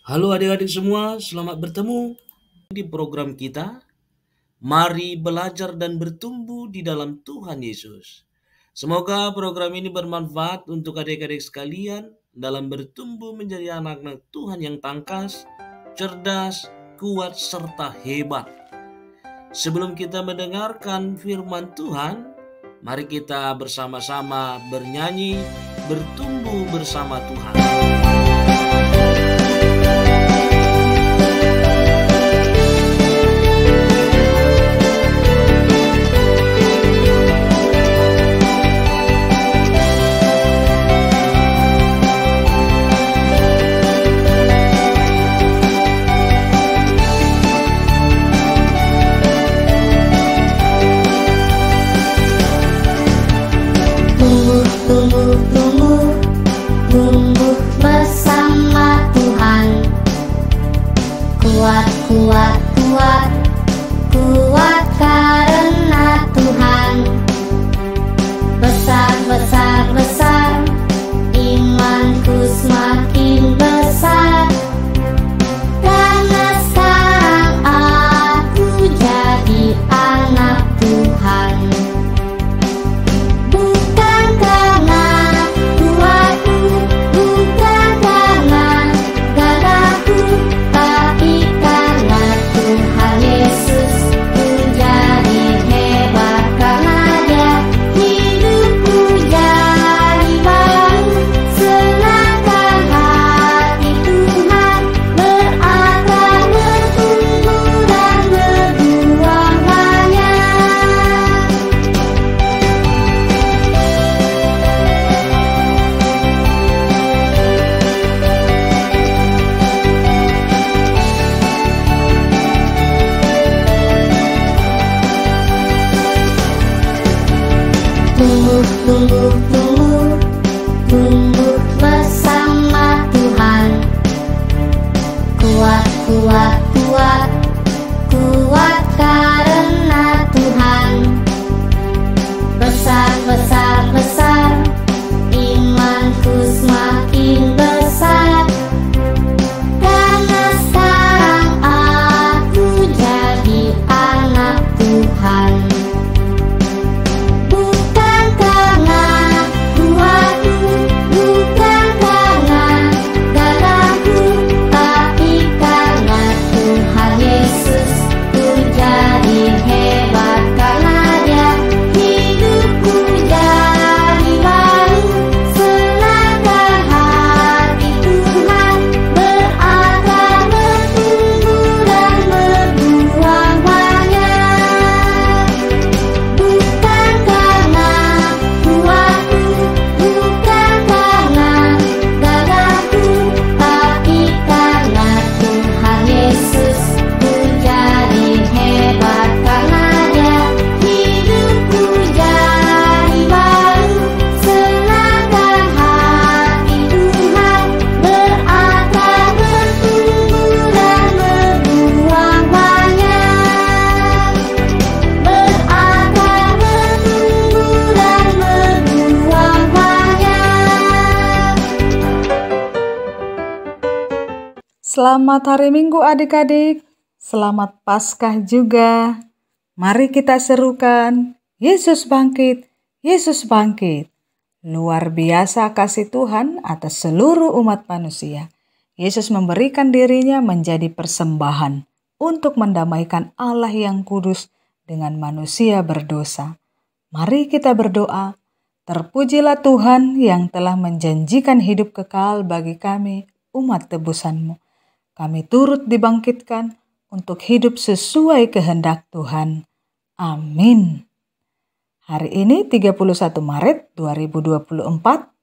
Halo adik-adik semua, selamat bertemu di program kita. Mari belajar dan bertumbuh di dalam Tuhan Yesus. Semoga program ini bermanfaat untuk adik-adik sekalian dalam bertumbuh menjadi anak-anak Tuhan yang tangkas, cerdas, kuat, serta hebat. Sebelum kita mendengarkan firman Tuhan, mari kita bersama-sama bernyanyi, bertumbuh bersama Tuhan. Tumbuh bersama Tuhan. Kuat karena Tuhan. Besar, imanku semakin besar. Karena sekarang aku jadi anak Tuhan. Bukan karena kuatku, bukan karena gagahku, tapi karena Tuhan Yesus. Ku jadi hebat karena Dia. Hidupku jadi baru, senangkan hati Tuhan. Berakar, bertumbuh dan berbuah banyak. Tumbuh bersama Tuhan. Kuat karena Tuhan. Besar, imanku semakin besar. Karena sekarang aku jadi anak Tuhan. Bukan karena kuatku, bukan karena gagahku, tapi karena Tuhan Yesus. Ku jadi hebat karena Dia. Hidupku jadi baru, senangkan hati Tuhan. Berakar, bertumbuh dan berbuah banyak. Bukan karena kuatku, bukan karena gagahku, tapi karena Tuhan Yesus. Ku jadi hebat karena Dia. Hidupku jadi baru, senangkan hati Tuhan. Berakar, bertumbuh dan berbuah banyak. Berakar, bertumbuh dan berbuah banyak. Selamat hari Minggu adik-adik, selamat Paskah juga. Mari kita serukan, Yesus bangkit, Yesus bangkit. Luar biasa kasih Tuhan atas seluruh umat manusia. Yesus memberikan dirinya menjadi persembahan untuk mendamaikan Allah yang kudus dengan manusia berdosa. Mari kita berdoa, terpujilah Tuhan yang telah menjanjikan hidup kekal bagi kami, umat tebusan-Mu. Kami turut dibangkitkan untuk hidup sesuai kehendak Tuhan. Amin. Hari ini 31 Maret 2024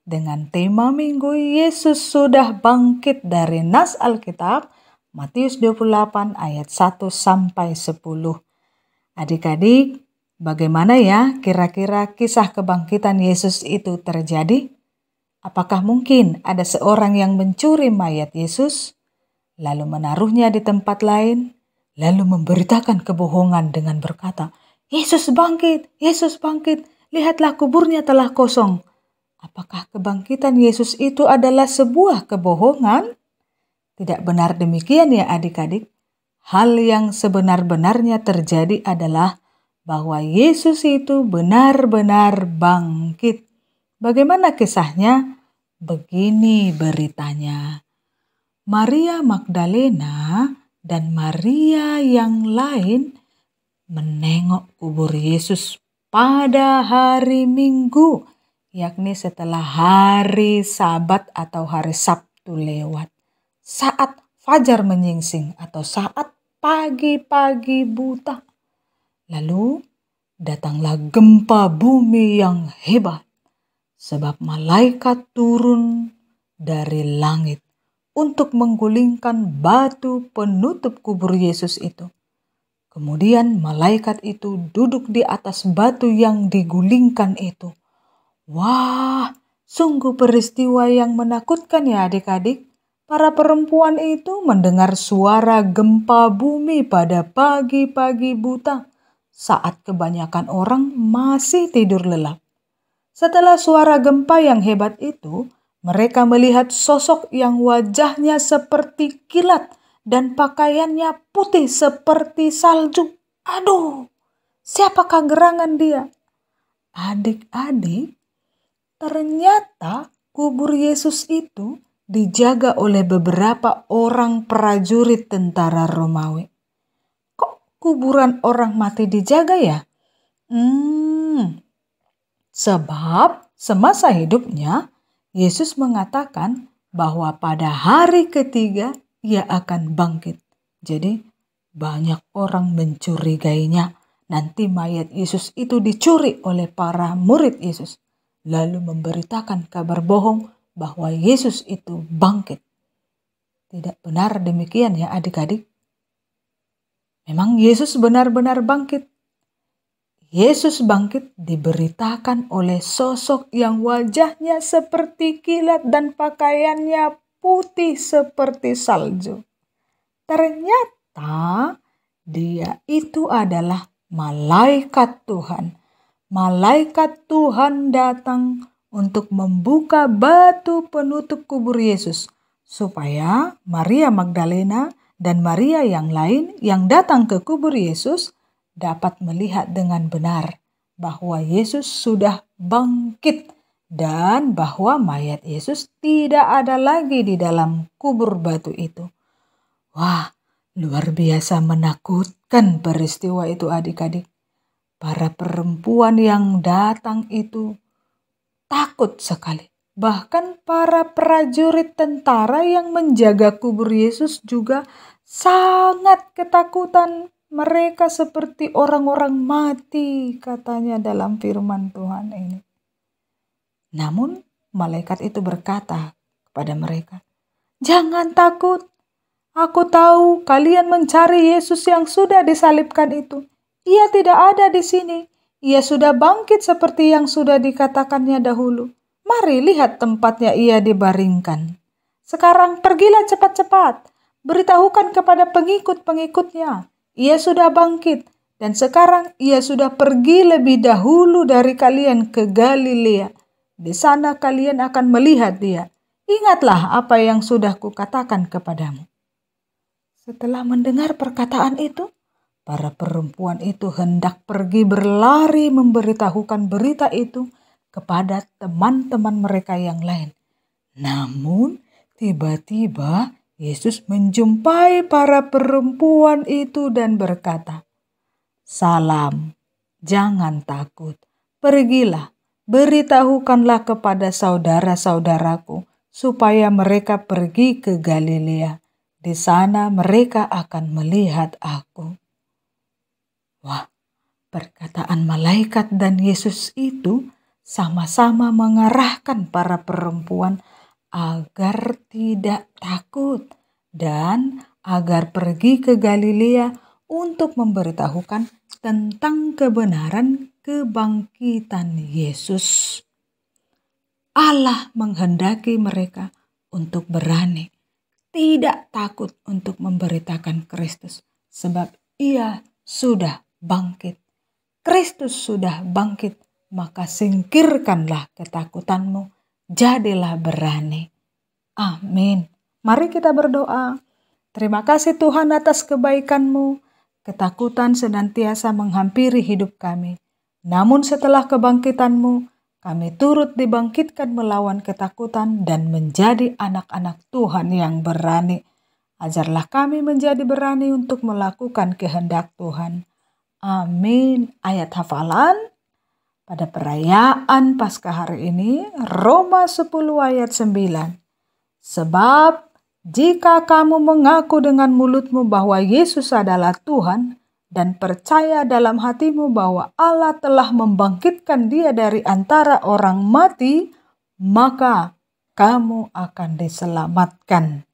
dengan tema Minggu Yesus sudah bangkit dari nas Alkitab Matius 28 ayat 1 sampai 10. Adik-adik, bagaimana ya kira-kira kisah kebangkitan Yesus itu terjadi? Apakah mungkin ada seorang yang mencuri mayat Yesus, lalu menaruhnya di tempat lain, lalu memberitakan kebohongan dengan berkata, Yesus bangkit, lihatlah kuburnya telah kosong. Apakah kebangkitan Yesus itu adalah sebuah kebohongan? Tidak benar demikian ya adik-adik. Hal yang sebenar-benarnya terjadi adalah bahwa Yesus itu benar-benar bangkit. Bagaimana kisahnya? Begini beritanya. Maria Magdalena dan Maria yang lain menengok kubur Yesus pada hari Minggu, yakni setelah hari Sabat atau hari Sabtu lewat. Saat fajar menyingsing atau saat pagi-pagi buta. Lalu datanglah gempa bumi yang hebat, sebab malaikat turun dari langit untuk menggulingkan batu penutup kubur Yesus itu. Kemudian malaikat itu duduk di atas batu yang digulingkan itu. Wah, sungguh peristiwa yang menakutkan ya adik-adik. Para perempuan itu mendengar suara gempa bumi pada pagi-pagi buta saat kebanyakan orang masih tidur lelap. Setelah suara gempa yang hebat itu, mereka melihat sosok yang wajahnya seperti kilat dan pakaiannya putih seperti salju. Aduh, siapakah gerangan dia? Adik-adik, ternyata kubur Yesus itu dijaga oleh beberapa orang prajurit tentara Romawi. Kok kuburan orang mati dijaga ya? Sebab semasa hidupnya Yesus mengatakan bahwa pada hari ketiga ia akan bangkit. Jadi banyak orang mencurigainya. Nanti mayat Yesus itu dicuri oleh para murid Yesus. Lalu memberitakan kabar bohong bahwa Yesus itu bangkit. Tidak benar demikian ya adik-adik. Memang Yesus benar-benar bangkit. Yesus bangkit diberitakan oleh sosok yang wajahnya seperti kilat dan pakaiannya putih seperti salju. Ternyata dia itu adalah malaikat Tuhan. Malaikat Tuhan datang untuk membuka batu penutup kubur Yesus supaya Maria Magdalena dan Maria yang lain yang datang ke kubur Yesus dapat melihat dengan benar bahwa Yesus sudah bangkit dan bahwa mayat Yesus tidak ada lagi di dalam kubur batu itu. Wah, luar biasa menakutkan peristiwa itu adik-adik. Para perempuan yang datang itu takut sekali. Bahkan para prajurit tentara yang menjaga kubur Yesus juga sangat ketakutan. Mereka seperti orang-orang mati, katanya dalam firman Tuhan ini. Namun malaikat itu berkata kepada mereka, "Jangan takut. Aku tahu kalian mencari Yesus yang sudah disalibkan itu. Ia tidak ada di sini. Ia sudah bangkit seperti yang sudah dikatakannya dahulu. Mari lihat tempatnya ia dibaringkan. Sekarang pergilah cepat-cepat. Beritahukan kepada pengikut-pengikutnya. Ia sudah bangkit dan sekarang ia sudah pergi lebih dahulu dari kalian ke Galilea. Di sana kalian akan melihat dia. Ingatlah apa yang sudah kukatakan kepadamu." Setelah mendengar perkataan itu, para perempuan itu hendak pergi berlari memberitahukan berita itu kepada teman-teman mereka yang lain. Namun tiba-tiba Yesus menjumpai para perempuan itu dan berkata, "Salam, jangan takut. Pergilah, beritahukanlah kepada saudara-saudaraku supaya mereka pergi ke Galilea. Di sana mereka akan melihat aku." Wah, perkataan malaikat dan Yesus itu sama-sama mengarahkan para perempuan agar tidak takut dan agar pergi ke Galilea untuk memberitahukan tentang kebenaran kebangkitan Yesus. Allah menghendaki mereka untuk berani, tidak takut untuk memberitakan Kristus, sebab Ia sudah bangkit. Kristus sudah bangkit, maka singkirkanlah ketakutanmu. Jadilah berani. Amin. Mari kita berdoa. Terima kasih Tuhan atas kebaikan-Mu. Ketakutan senantiasa menghampiri hidup kami. Namun setelah kebangkitan-Mu, kami turut dibangkitkan melawan ketakutan dan menjadi anak-anak Tuhan yang berani. Ajarlah kami menjadi berani untuk melakukan kehendak Tuhan. Amin. Ayat hafalan pada perayaan Paskah hari ini, Roma 10 ayat 9. Sebab jika kamu mengaku dengan mulutmu bahwa Yesus adalah Tuhan dan percaya dalam hatimu bahwa Allah telah membangkitkan Dia dari antara orang mati, maka kamu akan diselamatkan.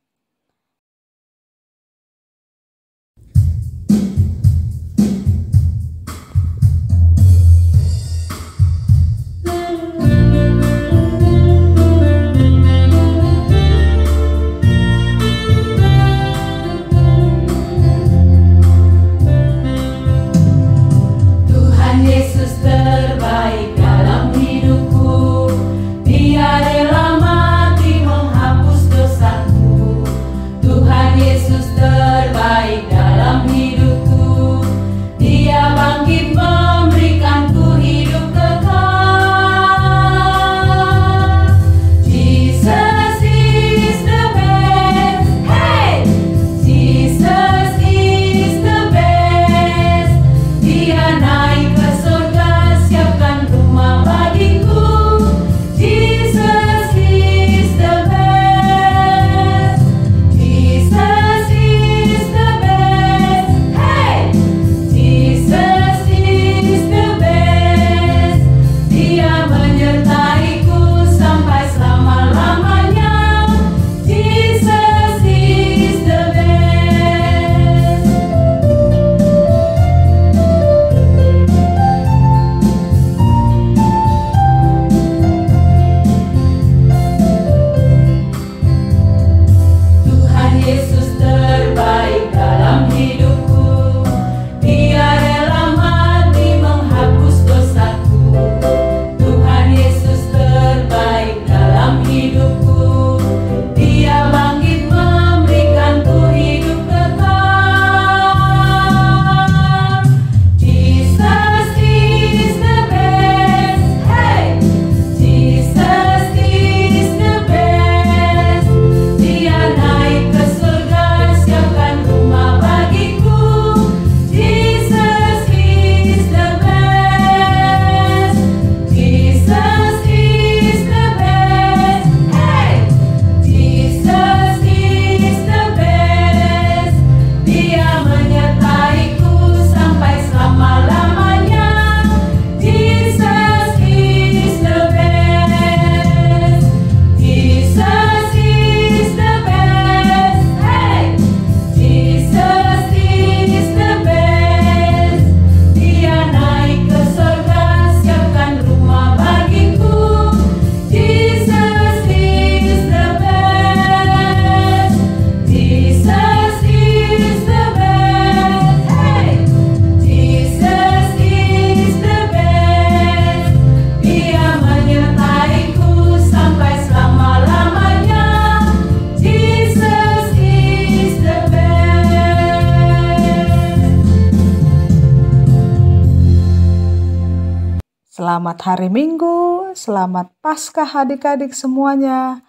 Selamat hari Minggu, selamat Paskah adik-adik semuanya.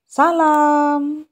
Salam.